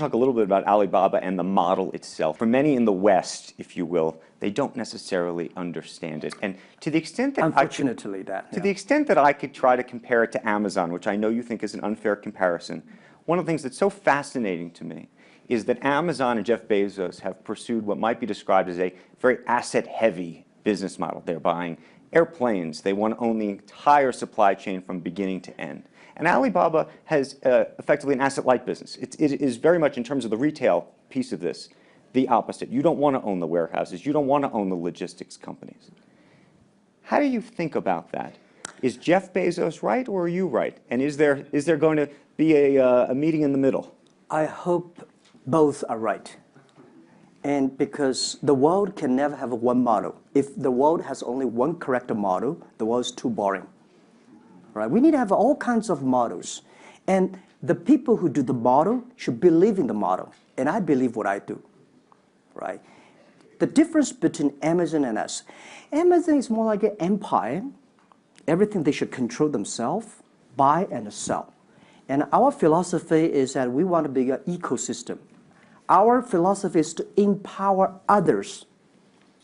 want to talk a little bit about Alibaba and the model itself. For many in the West, if you will, they don't necessarily understand it. And to the extent that unfortunately, the extent that I could try to compare it to Amazon, which I know you think is an unfair comparison, one of the things that's so fascinating to me is that Amazon and Jeff Bezos have pursued what might be described as a very asset-heavy business model. They're buying airplanes. They want to own the entire supply chain from beginning to end. And Alibaba has effectively an asset-light business. It is very much, in terms of the retail piece of this, the opposite. You don't want to own the warehouses. You don't want to own the logistics companies. How do you think about that? Is Jeff Bezos right, or are you right? And is there going to be a meeting in the middle? I hope both are right. And because the world can never have one model. If the world has only one correct model, the world is too boring. Right? We need to have all kinds of models. And the people who do the model should believe in the model. And I believe what I do. Right? The difference between Amazon and us. Amazon is more like an empire. Everything they should control themselves, buy and sell. And our philosophy is that we want to be an ecosystem. Our philosophy is to empower others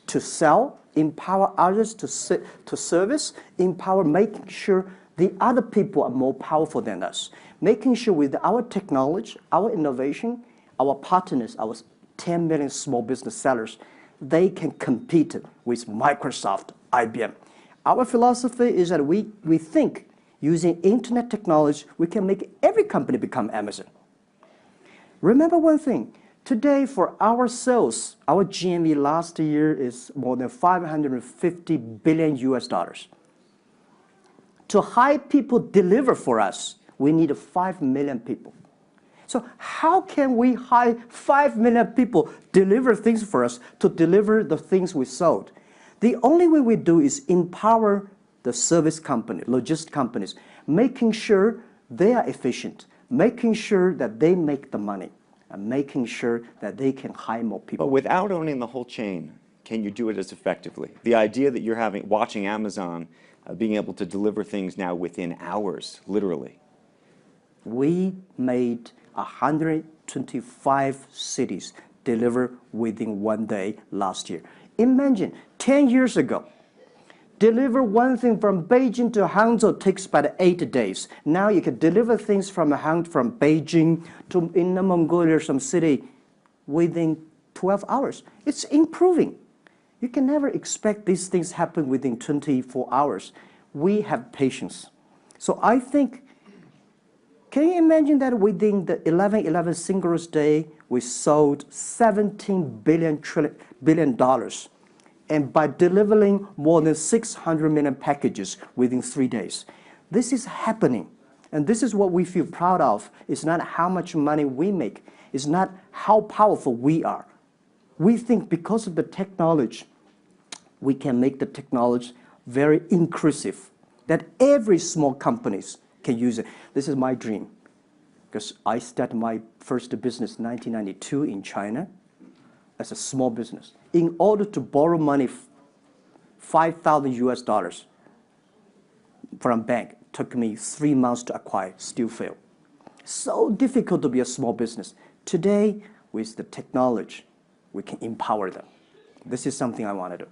to sell, empower others to service, empower making sure the other people are more powerful than us. Making sure with our technology, our innovation, our partners, our 10 million small business sellers, they can compete with Microsoft, IBM. Our philosophy is that we think using internet technology, we can make every company become Amazon. Remember one thing. Today, for our sales, our GMV last year is more than 550 billion US dollars. To hire people deliver for us, we need 5 million people. So how can we hire 5 million people deliver things for us to deliver the things we sold? The only way we do is empower the service company, logistics companies, making sure they are efficient, making sure that they make the money, and making sure that they can hire more people. But without owning the whole chain, can you do it as effectively? The idea that you're watching Amazon being able to deliver things now within hours, literally. We made 125 cities deliver within 1 day last year. Imagine, 10 years ago, deliver one thing from Beijing to Hangzhou takes about 8 days. Now you can deliver things from Beijing to Inner Mongolia, some city, within 12 hours. It's improving. You can never expect these things happen within 24 hours. We have patience. So I think, can you imagine that within the 11/11 Singles Day, we sold $17 billion. And by delivering more than 600 million packages within 3 days. This is happening. And this is what we feel proud of. It's not how much money we make. It's not how powerful we are. We think because of the technology, we can make the technology very inclusive, that every small companies can use it. This is my dream. Because I started my first business in 1992 in China as a small business. In order to borrow money, 5,000 US dollars from a bank, took me 3 months to acquire, still failed. So difficult to be a small business. Today, with the technology, we can empower them. This is something I want to do.